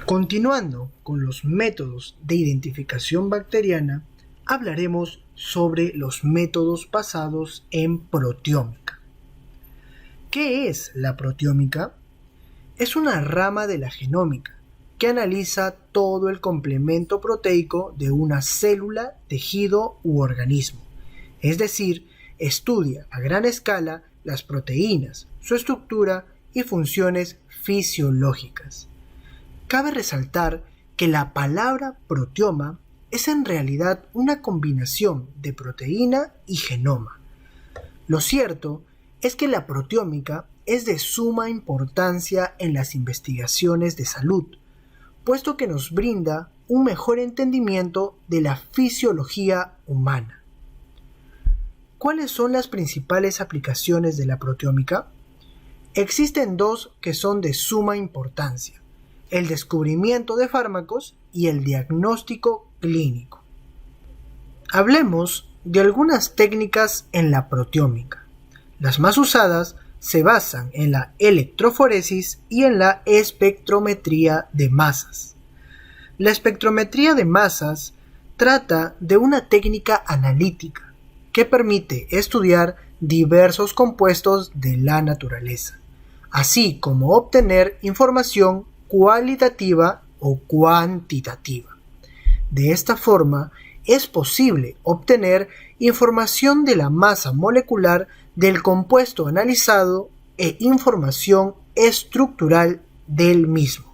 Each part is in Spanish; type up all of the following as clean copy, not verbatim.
Continuando con los métodos de identificación bacteriana, hablaremos sobre los métodos basados en proteómica. ¿Qué es la proteómica? Es una rama de la genómica que analiza todo el complemento proteico de una célula, tejido u organismo, es decir, estudia a gran escala las proteínas, su estructura y funciones fisiológicas. Cabe resaltar que la palabra proteoma es en realidad una combinación de proteína y genoma. Lo cierto es que la proteómica es de suma importancia en las investigaciones de salud, puesto que nos brinda un mejor entendimiento de la fisiología humana. ¿Cuáles son las principales aplicaciones de la proteómica? Existen dos que son de suma importancia: el descubrimiento de fármacos y el diagnóstico clínico. Hablemos de algunas técnicas en la proteómica. Las más usadas se basan en la electroforesis y en la espectrometría de masas. La espectrometría de masas trata de una técnica analítica que permite estudiar diversos compuestos de la naturaleza, así como obtener información cualitativa o cuantitativa. De esta forma, es posible obtener información de la masa molecular del compuesto analizado e información estructural del mismo.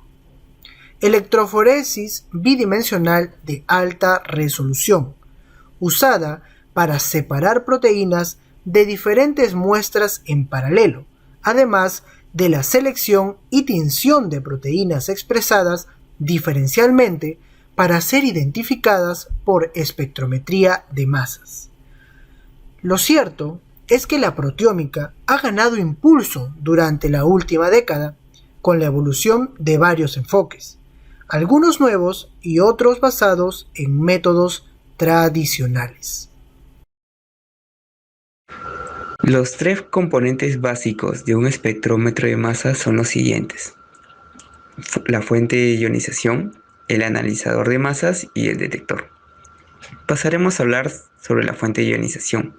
Electroforesis bidimensional de alta resolución, usada para separar proteínas de diferentes muestras en paralelo, además de la selección y tinción de proteínas expresadas diferencialmente para ser identificadas por espectrometría de masas. Lo cierto es que la proteómica ha ganado impulso durante la última década con la evolución de varios enfoques, algunos nuevos y otros basados en métodos tradicionales. Los tres componentes básicos de un espectrómetro de masa son los siguientes: la fuente de ionización, el analizador de masas y el detector. Pasaremos a hablar sobre la fuente de ionización.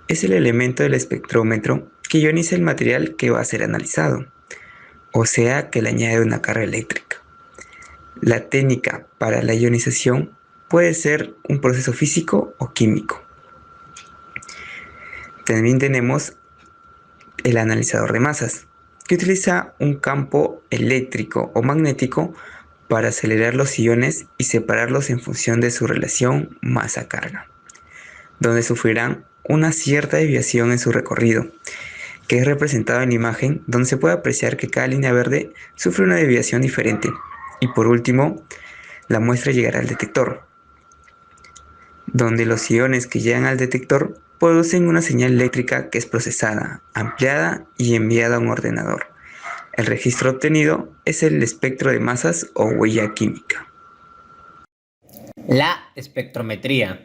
Es el elemento del espectrómetro que ioniza el material que va a ser analizado, o sea que le añade una carga eléctrica. La técnica para la ionización puede ser un proceso físico o químico. También tenemos el analizador de masas, que utiliza un campo eléctrico o magnético para acelerar los iones y separarlos en función de su relación masa-carga, donde sufrirán una cierta desviación en su recorrido, que es representado en la imagen, donde se puede apreciar que cada línea verde sufre una desviación diferente. Y por último, la muestra llegará al detector, donde los iones que llegan al detector producen una señal eléctrica que es procesada, ampliada y enviada a un ordenador. El registro obtenido es el espectro de masas o huella química. La espectrometría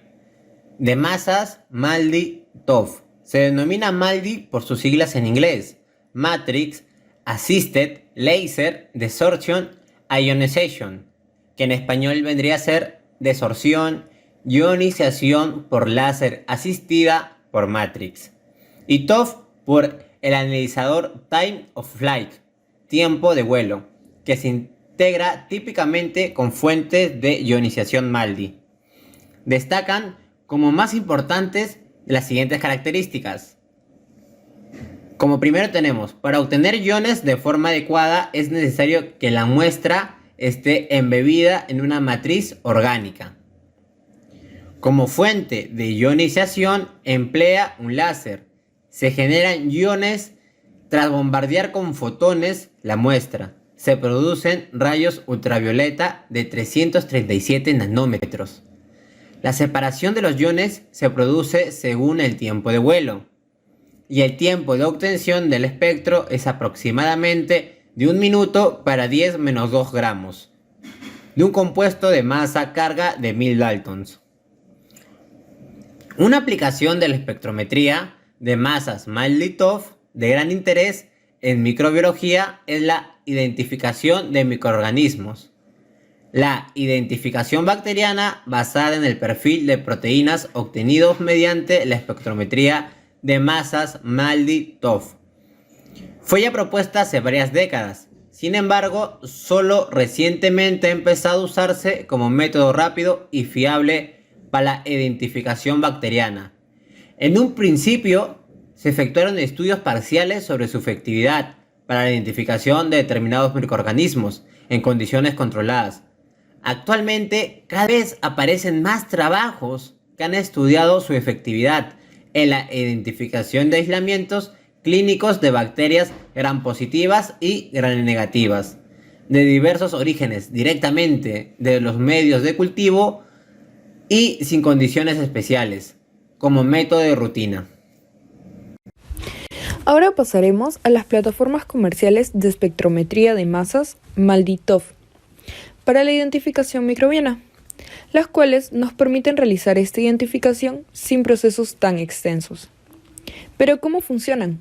de masas MALDI-TOF se denomina MALDI por sus siglas en inglés: Matrix Assisted Laser Desorption Ionization, que en español vendría a ser desorción, ionización por láser asistida por Matrix, y TOF por el analizador Time of Flight, tiempo de vuelo, que se integra típicamente con fuentes de ionización MALDI. Destacan como más importantes las siguientes características. Como primero tenemos, para obtener iones de forma adecuada es necesario que la muestra esté embebida en una matriz orgánica. Como fuente de ionización emplea un láser. Se generan iones tras bombardear con fotones la muestra. Se producen rayos ultravioleta de 337 nanómetros. La separación de los iones se produce según el tiempo de vuelo. y el tiempo de obtención del espectro es aproximadamente de 1 minuto para 10 menos 2 gramos de un compuesto de masa-carga de 1000 daltons. Una aplicación de la espectrometría de masas Mandelbrot de gran interés en microbiología es la identificación de microorganismos. La identificación bacteriana basada en el perfil de proteínas obtenidos mediante la espectrometría de masas Mandelbrot fue ya propuesta hace varias décadas. Sin embargo, solo recientemente ha empezado a usarse como método rápido y fiable para la identificación bacteriana. En un principio, se efectuaron estudios parciales sobre su efectividad para la identificación de determinados microorganismos en condiciones controladas. Actualmente, cada vez aparecen más trabajos que han estudiado su efectividad en la identificación de aislamientos clínicos de bacterias gram positivas y gram negativas, de diversos orígenes, directamente de los medios de cultivo y sin condiciones especiales, como método de rutina. Ahora pasaremos a las plataformas comerciales de espectrometría de masas Mandelbrot para la identificación microbiana, las cuales nos permiten realizar esta identificación sin procesos tan extensos. Pero ¿cómo funcionan?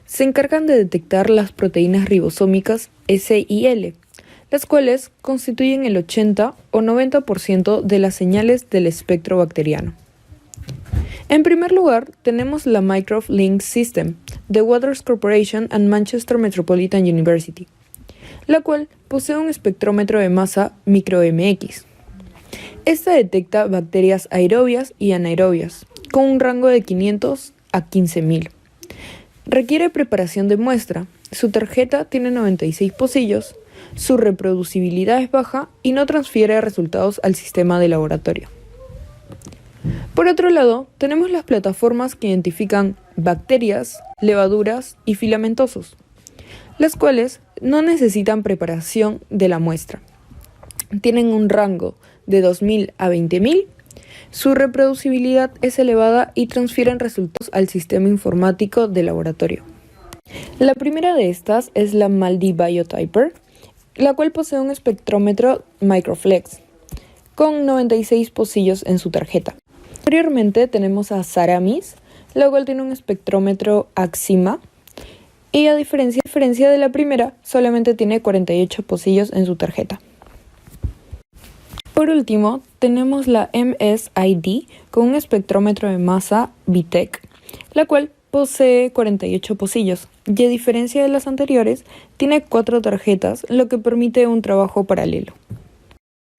Se encargan de detectar las proteínas ribosómicas S y L, las cuales constituyen el 80 o 90% de las señales del espectro bacteriano. En primer lugar, tenemos la Mycroft Link System de Waters Corporation and Manchester Metropolitan University, la cual posee un espectrómetro de masa microMX. Esta detecta bacterias aerobias y anaerobias, con un rango de 500 a 15.000. Requiere preparación de muestra, su tarjeta tiene 96 pocillos, su reproducibilidad es baja y no transfiere resultados al sistema de laboratorio. Por otro lado, tenemos las plataformas que identifican bacterias, levaduras y filamentosos, las cuales no necesitan preparación de la muestra. Tienen un rango de 2.000 a 20.000, su reproducibilidad es elevada y transfieren resultados al sistema informático del laboratorio. La primera de estas es la Mandelbrot Biotyper, la cual posee un espectrómetro Microflex, con 96 pocillos en su tarjeta. Posteriormente tenemos a Saramis, la cual tiene un espectrómetro Axima, y a diferencia de la primera, solamente tiene 48 pocillos en su tarjeta. Por último, tenemos la MSID con un espectrómetro de masa VITEC, la cual posee 48 pocillos y a diferencia de las anteriores, tiene 4 tarjetas, lo que permite un trabajo paralelo.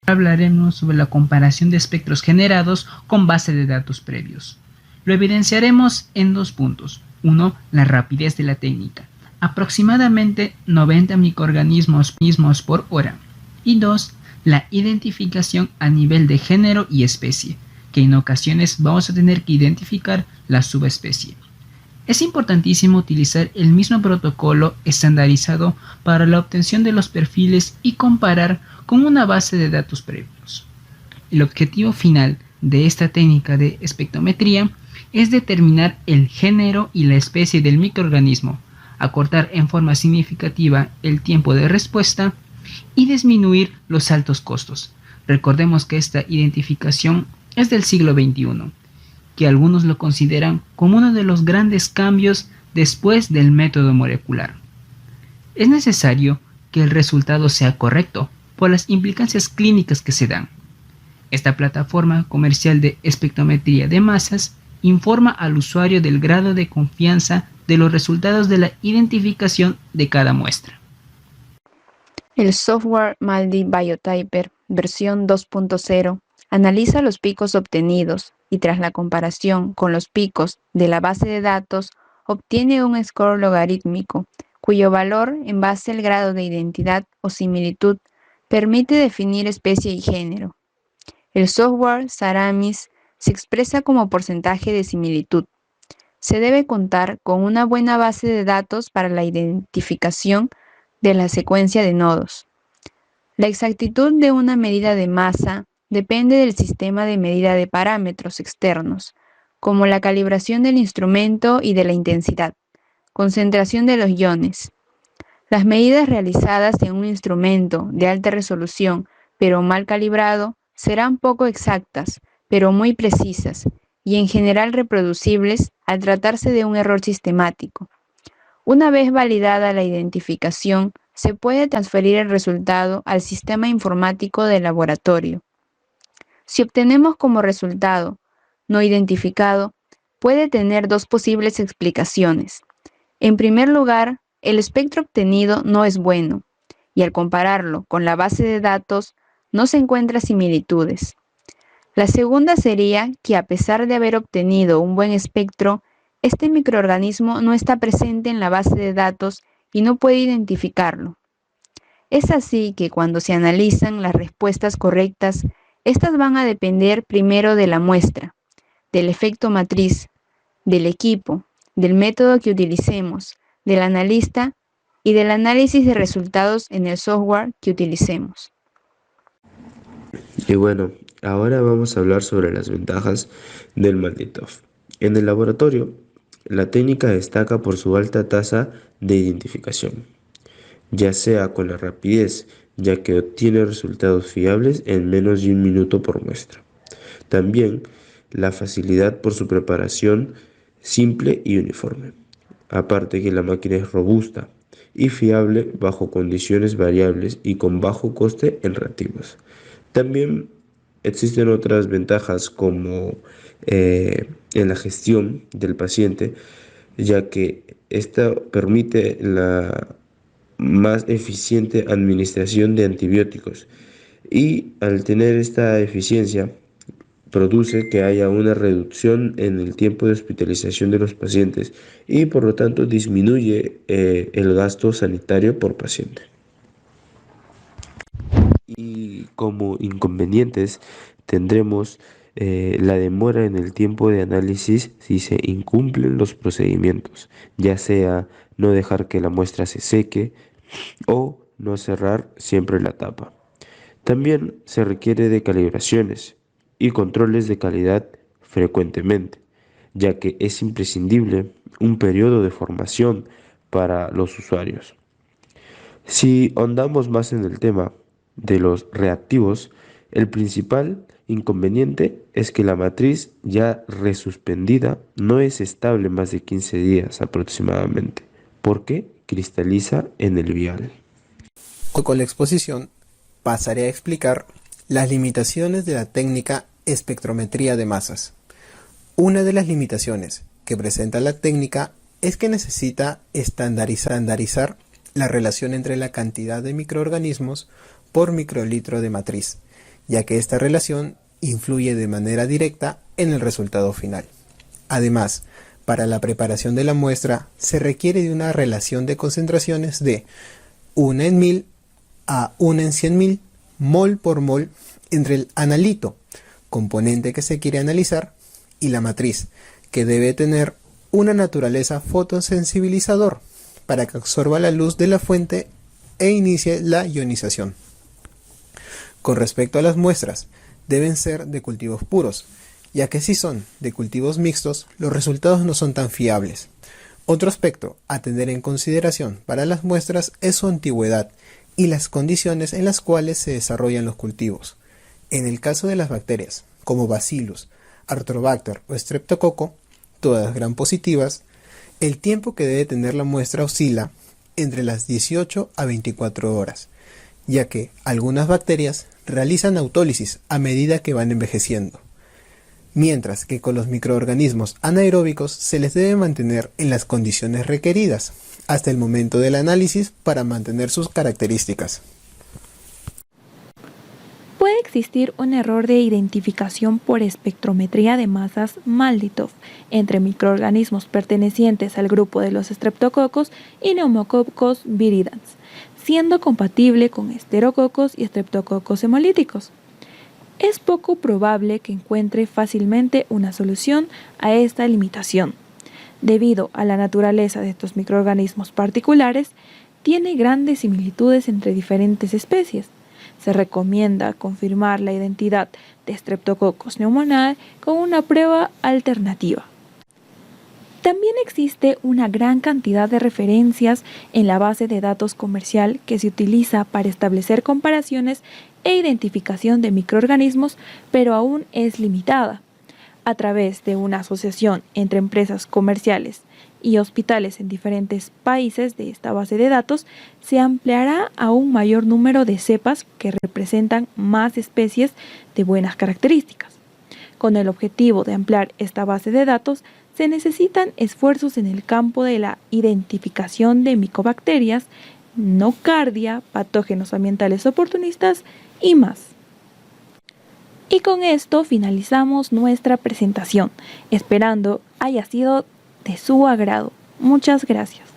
Hablaremos sobre la comparación de espectros generados con base de datos previos. Lo evidenciaremos en 2 puntos. 1. La rapidez de la técnica, aproximadamente 90 microorganismos por hora. Y 2. La identificación a nivel de género y especie, que en ocasiones vamos a tener que identificar la subespecie. Es importantísimo utilizar el mismo protocolo estandarizado para la obtención de los perfiles y comparar con una base de datos previos. El objetivo final de esta técnica de espectrometría es determinar el género y la especie del microorganismo, acortar en forma significativa el tiempo de respuesta y disminuir los altos costos. Recordemos que esta identificación es del siglo XXI, que algunos lo consideran como uno de los grandes cambios después del método molecular. Es necesario que el resultado sea correcto por las implicancias clínicas que se dan. Esta plataforma comercial de espectrometría de masas informa al usuario del grado de confianza de los resultados de la identificación de cada muestra. El software Mandelbrot Biotyper versión 2.0 analiza los picos obtenidos y tras la comparación con los picos de la base de datos obtiene un score logarítmico cuyo valor en base al grado de identidad o similitud permite definir especie y género. El software Saramis se expresa como porcentaje de similitud. Se debe contar con una buena base de datos para la identificación de la secuencia de nodos. La exactitud de una medida de masa depende del sistema de medida de parámetros externos, como la calibración del instrumento y de la intensidad, concentración de los iones. Las medidas realizadas en un instrumento de alta resolución, pero mal calibrado, serán poco exactas, pero muy precisas, y en general reproducibles al tratarse de un error sistemático. Una vez validada la identificación, se puede transferir el resultado al sistema informático del laboratorio. Si obtenemos como resultado no identificado, puede tener dos posibles explicaciones. En primer lugar, el espectro obtenido no es bueno, y al compararlo con la base de datos, no se encuentran similitudes. La segunda sería que a pesar de haber obtenido un buen espectro, este microorganismo no está presente en la base de datos y no puede identificarlo. Es así que cuando se analizan las respuestas correctas, estas van a depender primero de la muestra, del efecto matriz, del equipo, del método que utilicemos, del analista y del análisis de resultados en el software que utilicemos. Y bueno, ahora vamos a hablar sobre las ventajas del MALDI-TOF. En el laboratorio, la técnica destaca por su alta tasa de identificación, ya sea con la rapidez, ya que obtiene resultados fiables en menos de 1 minuto por muestra. También la facilidad por su preparación simple y uniforme. Aparte que la máquina es robusta y fiable bajo condiciones variables y con bajo coste en reactivos. También existen otras ventajas como en la gestión del paciente, ya que esta permite la más eficiente administración de antibióticos y al tener esta eficiencia produce que haya una reducción en el tiempo de hospitalización de los pacientes y por lo tanto disminuye el gasto sanitario por paciente. Y como inconvenientes tendremos la demora en el tiempo de análisis si se incumplen los procedimientos, ya sea no dejar que la muestra se seque o no cerrar siempre la tapa. También se requiere de calibraciones y controles de calidad frecuentemente, ya que es imprescindible un periodo de formación para los usuarios. Si ahondamos más en el tema de los reactivos, el principal inconveniente es que la matriz ya resuspendida no es estable más de 15 días aproximadamente, porque cristaliza en el vial. Con la exposición pasaré a explicar las limitaciones de la técnica espectrometría de masas. Una de las limitaciones que presenta la técnica es que necesita estandarizar la relación entre la cantidad de microorganismos por microlitro de matriz, ya que esta relación influye de manera directa en el resultado final. Además, para la preparación de la muestra se requiere de una relación de concentraciones de 1 en 1000 a 1 en 100.000 mol por mol entre el analito, componente que se quiere analizar, y la matriz, que debe tener una naturaleza fotosensibilizador para que absorba la luz de la fuente e inicie la ionización. Con respecto a las muestras, deben ser de cultivos puros, ya que si son de cultivos mixtos, los resultados no son tan fiables. Otro aspecto a tener en consideración para las muestras es su antigüedad y las condiciones en las cuales se desarrollan los cultivos. En el caso de las bacterias, como Bacillus, Arthrobacter o Streptococo, todas gram positivas, el tiempo que debe tener la muestra oscila entre las 18 a 24 horas, ya que algunas bacterias realizan autólisis a medida que van envejeciendo, mientras que con los microorganismos anaeróbicos se les debe mantener en las condiciones requeridas hasta el momento del análisis para mantener sus características. Puede existir un error de identificación por espectrometría de masas MALDI-TOF entre microorganismos pertenecientes al grupo de los Streptococcus y Pneumococcus viridans, siendo compatible con Enterococos y Streptococcus hemolíticos. Es poco probable que encuentre fácilmente una solución a esta limitación. Debido a la naturaleza de estos microorganismos particulares, tiene grandes similitudes entre diferentes especies. Se recomienda confirmar la identidad de Streptococcus pneumoniae con una prueba alternativa. También existe una gran cantidad de referencias en la base de datos comercial que se utiliza para establecer comparaciones e identificación de microorganismos, pero aún es limitada. A través de una asociación entre empresas comerciales y hospitales en diferentes países de esta base de datos, se ampliará a un mayor número de cepas que representan más especies de buenas características. Con el objetivo de ampliar esta base de datos, se necesitan esfuerzos en el campo de la identificación de micobacterias, nocardia, patógenos ambientales oportunistas y más. Y con esto finalizamos nuestra presentación, esperando haya sido de su agrado. Muchas gracias.